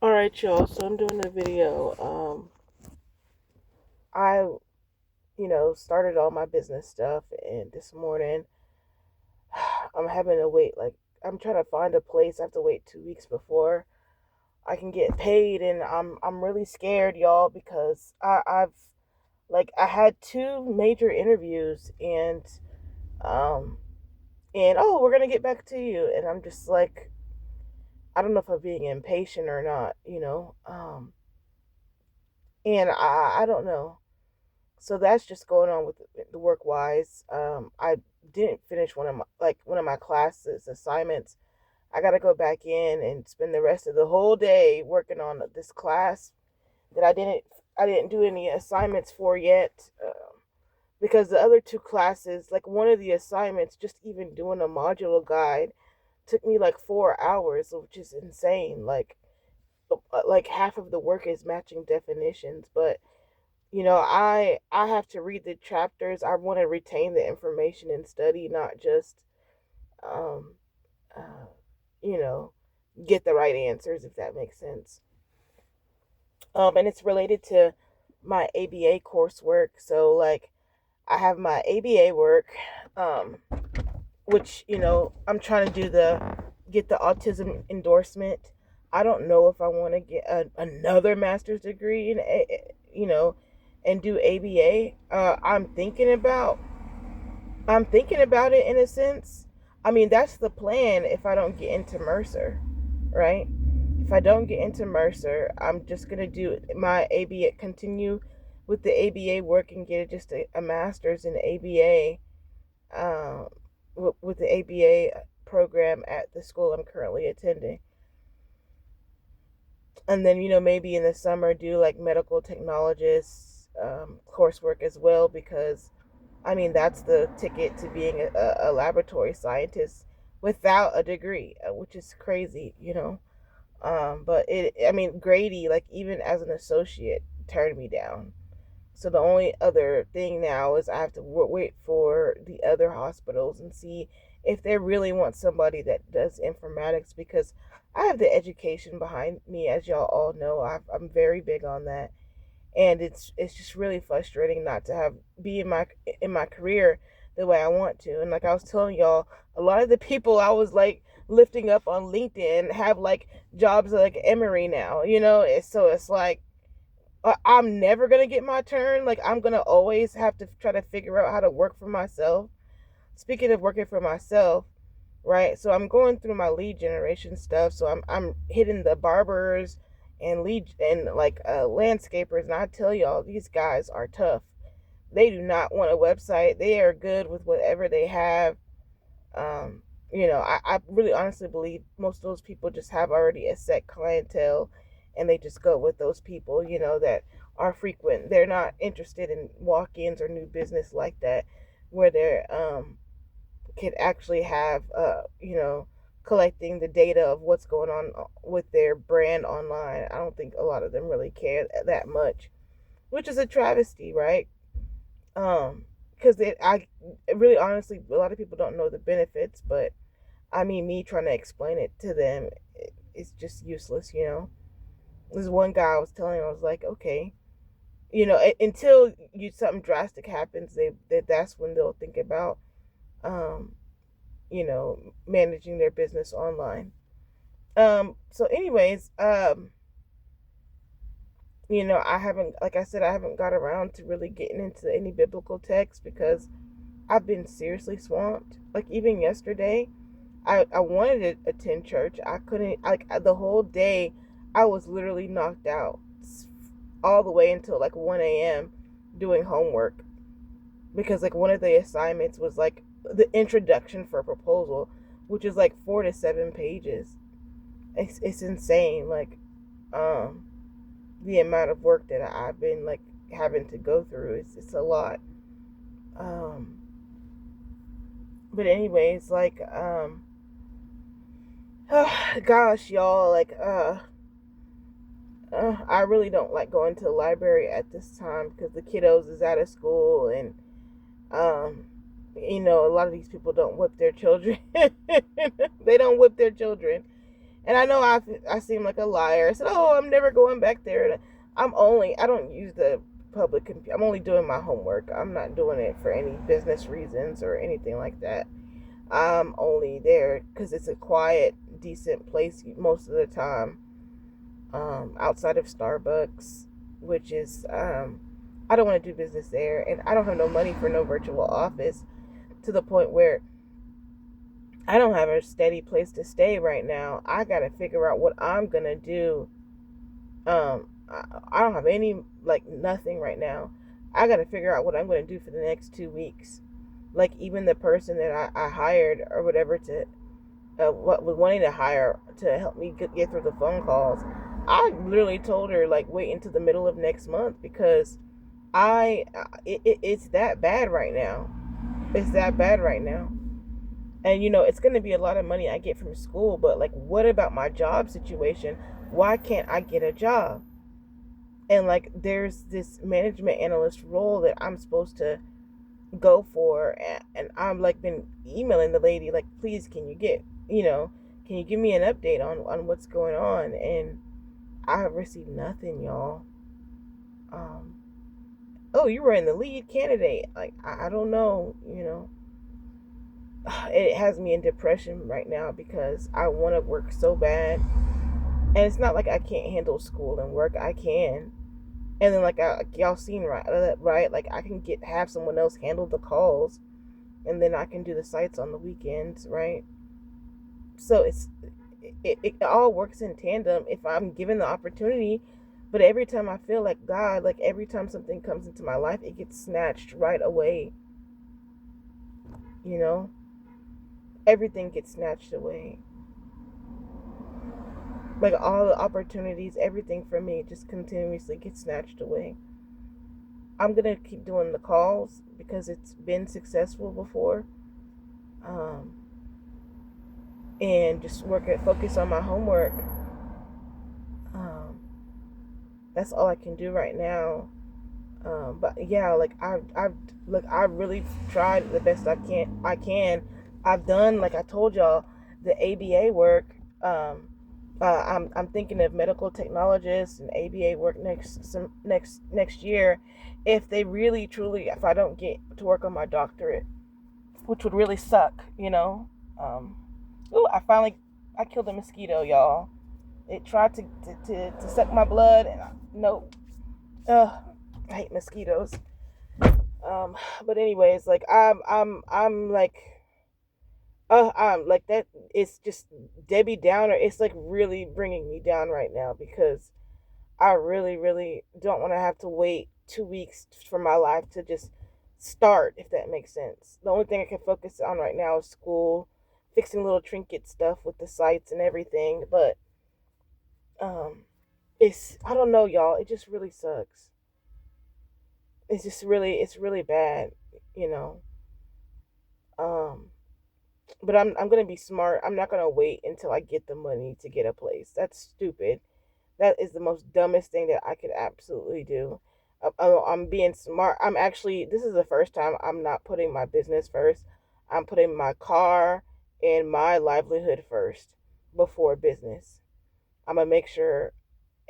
All right, y'all. So I'm doing a video. I, started all my business stuff, and this morning I'm having to wait. Like, I'm trying to find a place. I have to wait 2 weeks before I can get paid, and I'm really scared, y'all, because I had two major interviews, um and oh, we're gonna get back to you, and I'm just like, I don't know if I'm being impatient or not. And I don't know. So that's just going on with the work wise. I didn't finish one of my classes assignments. I got to go back in and spend the rest of the whole day working on this class that I didn't do any assignments for yet. Because the other two classes, like one of the assignments, just even doing a modular guide took me like 4 hours, which is insane. Like half of the work is matching definitions, but I have to read the chapters. I want to retain the information and study, not just um uh, you know get the right answers, if that makes sense. And it's related to my ABA coursework. So like, I have my ABA work, um which I'm trying to get the autism endorsement. I don't know if I want to get another master's degree in you know and do ABA. I'm thinking about it in a sense. I mean, that's the plan if I don't get into Mercer, right? If I don't get into Mercer, I'm just going to do my ABA, continue with the ABA work and get just a master's in ABA, um, with the ABA program at the school I'm currently attending. And then, maybe in the summer do like medical technologist coursework as well, because I mean, that's the ticket to being a laboratory scientist without a degree, which is crazy. But I mean, Grady, like even as an associate, turned me down. So the only other thing now is I have to wait for the other hospitals and see if they really want somebody that does informatics, because I have the education behind me, as y'all all know. I'm very big on that, and it's just really frustrating not to have be in my career the way I want to. And like I was telling y'all, a lot of the people I was like lifting up on LinkedIn have like jobs like Emory now. It's like, I'm never gonna get my turn. Like, I'm gonna always have to try to figure out how to work for myself. Speaking of working for myself, right? So I'm going through my lead generation stuff. So I'm hitting the barbers and lead and like landscapers, and I tell y'all, these guys are tough. They do not want a website. They are good with whatever they have. Um, I really honestly believe most of those people just have already a set clientele, and they just go with those people, that are frequent. They're not interested in walk-ins or new business like that, where they're can actually have collecting the data of what's going on with their brand online. I don't think a lot of them really care that much, which is a travesty, right? Because I really honestly, a lot of people don't know the benefits, but I mean, me trying to explain it to them, it's just useless. There's one guy I was telling him, I was like, okay, until something drastic happens, that's when they'll think about um managing their business online. So anyways, I haven't, like I said, I haven't got around to really getting into any biblical texts because I've been seriously swamped. Like even yesterday, I wanted to attend church. I couldn't, like the whole day I was literally knocked out all the way until like 1 a.m. doing homework, because like one of the assignments was like the introduction for a proposal, which is like 4 to 7 pages. It's insane. Like, um the amount of work that I've been like having to go through, it's a lot. um but anyways, like, gosh, y'all, like, I really don't like going to the library at this time because the kiddos is out of school, and um a lot of these people don't whip their children. They don't whip their children. And I know I seem like a liar. I said, "Oh, I'm never going back there." I don't use the public computer. I'm only doing my homework. I'm not doing it for any business reasons or anything like that. I'm only there because it's a quiet, decent place most of the time. Outside of Starbucks, which is I don't want to do business there, and I don't have no money for no virtual office to the point where I don't have a steady place to stay right now. I got to figure out what I'm gonna do. I don't have any like nothing right now. I got to figure out what I'm gonna do for the next 2 weeks. Like even the person that I hired or whatever to what was wanting to hire to help me get through the phone calls. I literally told her like wait until the middle of next month because it's that bad right now. It's that bad right now. And it's going to be a lot of money I get from school, but like what about my job situation? Why can't I get a job? And like there's this management analyst role that I'm supposed to go for, and I'm like been emailing the lady like please can you give me an update on what's going on, and I have received nothing, y'all. um oh, you were in the lead candidate, like I don't know, it has me in depression right now because I want to work so bad, and it's not like I can't handle school and work. I can. And then y'all seen right, like I can have someone else handle the calls, and then I can do the sites on the weekends, right? So it all works in tandem if I'm given the opportunity. But every time I feel like God, like every time something comes into my life, it gets snatched right away. You know, everything gets snatched away. Like all the opportunities, everything for me just continuously gets snatched away. I'm gonna keep doing the calls because it's been successful before, um, and just focus on my homework. Um, that's all I can do right now. But yeah, like I really tried the best I can. I've done, like I told y'all, the ABA work. I'm thinking of medical technologists and ABA work next year, if they really truly, if I don't get to work on my doctorate, which would really suck, Um, ooh, I killed a mosquito, y'all. It tried to suck my blood, and nope. Ugh, I hate mosquitoes. But anyways, like I'm like, I'm like that. It's just Debbie Downer. It's like really bringing me down right now because I really, really don't want to have to wait 2 weeks for my life to just start, if that makes sense. The only thing I can focus on right now is school, fixing little trinket stuff with the sites and everything. But um, I don't know, y'all. It just really sucks. It's really bad, you know. Um, but I'm gonna be smart. I'm not gonna wait until I get the money to get a place. That's stupid. That is the most dumbest thing that I could absolutely do. I'm being smart. This is the first time I'm not putting my business first. I'm putting my car and my livelihood first before business. I'm gonna make sure,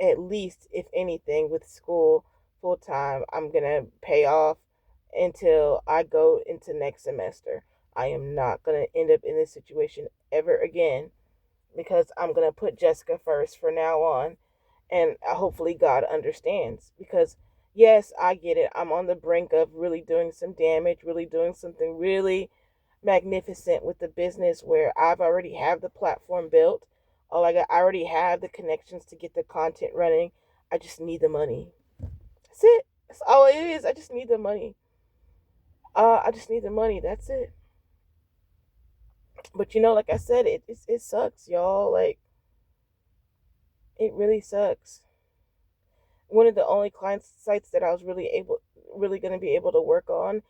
at least if anything, with school full time, I'm gonna pay off until I go into next semester. I am not gonna end up in this situation ever again because I'm gonna put Jessica first for now on, and hopefully God understands. Because yes, I get it. I'm on the brink of really doing some damage, really doing something really magnificent with the business where I've already have the platform built. I already have the connections to get the content running. I just need the money. That's it. That's all it is. I just need the money. I just need the money. That's it. But like I said, it sucks, y'all. Like it really sucks. One of the only client sites that I was really gonna be able to work on,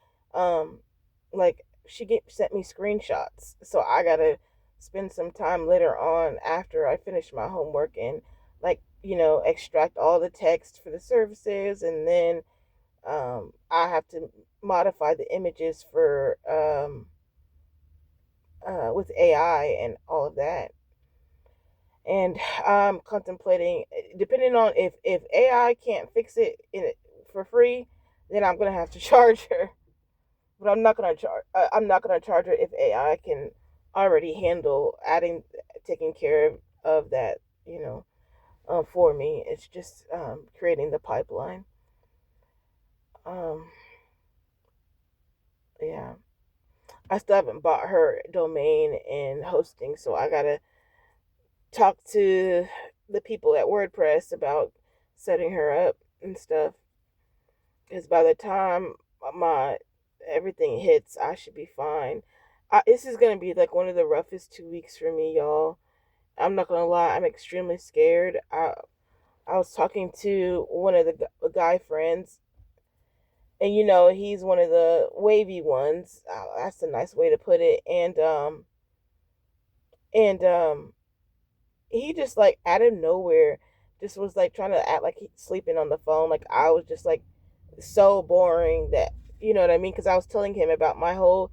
like sent me screenshots, so I gotta spend some time later on after I finish my homework and like extract all the text for the services, and then I have to modify the images for with AI and all of that. And I'm contemplating, depending on if AI can't fix it for free, then I'm gonna have to charge her. But I'm not gonna charge. I'm not gonna charge her if AI can already handle taking care of that. For me, it's just creating the pipeline. Um, yeah, I still haven't bought her domain and hosting, so I gotta talk to the people at WordPress about setting her up and stuff. Because by the time my everything hits, I should be fine. This is gonna be like one of the roughest 2 weeks for me, y'all. I'm not gonna lie, I'm extremely scared. I was talking to one of the guy friends, and he's one of the wavy ones. That's a nice way to put it. And he just like out of nowhere just was like trying to act like he's sleeping on the phone. Like I was just like so boring that you know what I mean? Because I was telling him about my whole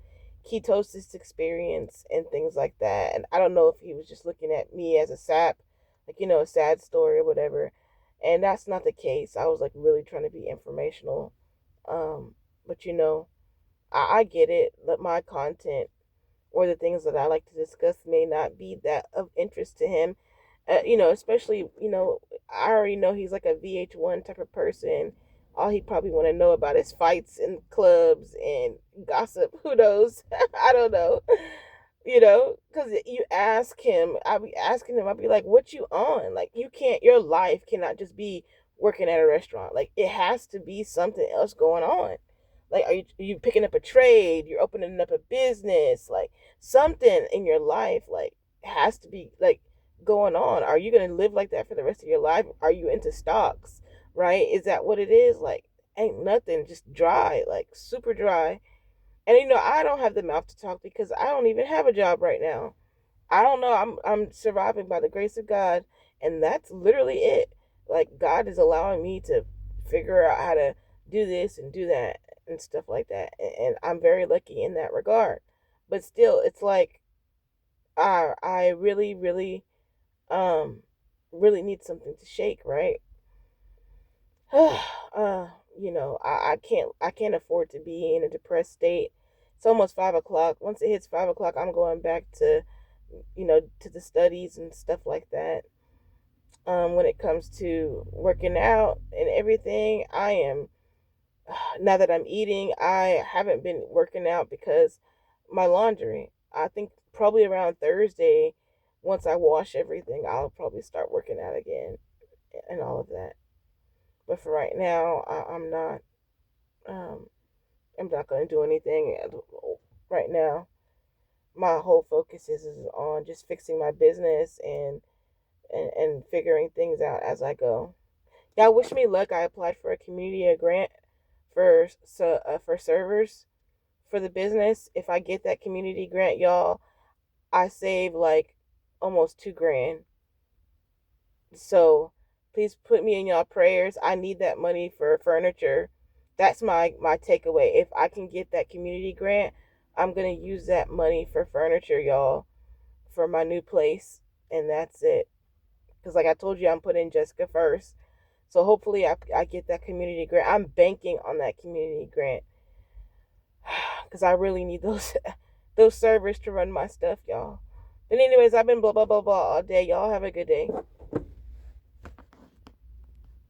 ketosis experience and things like that, and I don't know if he was just looking at me as a sap, like a sad story or whatever. And that's not the case. I was like really trying to be informational. But I get it. That my content or the things that I like to discuss may not be that of interest to him. Especially, I already know he's like a VH1 type of person. All he probably want to know about is fights and clubs and gossip. Who knows? I don't know. Because you ask him, I'll be asking him, I'll be like, what you on? Like, your life cannot just be working at a restaurant. Like, it has to be something else going on. Like, are you picking up a trade? You're opening up a business? Like, something in your life, like, has to be, like, going on. Are you going to live like that for the rest of your life? Are you into stocks? Right? Is that what it is? Like, ain't nothing, just dry, like, super dry. And I don't have the mouth to talk because I don't even have a job right now. I don't know. I'm surviving by the grace of God, and that's literally it. Like God is allowing me to figure out how to do this and do that and stuff like that. And I'm very lucky in that regard. But still, it's like I really um really need something to shake, right? I can't afford to be in a depressed state. It's almost 5 o'clock. Once it hits 5 o'clock, I'm going back to the studies and stuff like that. When it comes to working out and everything, I am now that I'm eating, I haven't been working out because my laundry. I think probably around Thursday, once I wash everything, I'll probably start working out again and all of that. But for right now, I'm not. Um, I'm not going to do anything right now. My whole focus is on just fixing my business and figuring things out as I go. Y'all wish me luck. I applied for a community grant for servers for the business. If I get that community grant, y'all, I save like almost 2 grand. So please put me in y'all prayers. I need that money for furniture. That's my takeaway. If I can get that community grant, I'm gonna use that money for furniture, y'all, for my new place, and that's it. Because like I told you, I'm putting Jessica first. So hopefully I get that community grant. I'm banking on that community grant because I really need those those servers to run my stuff, y'all. But anyways, I've been blah blah blah blah all day. Y'all have a good day.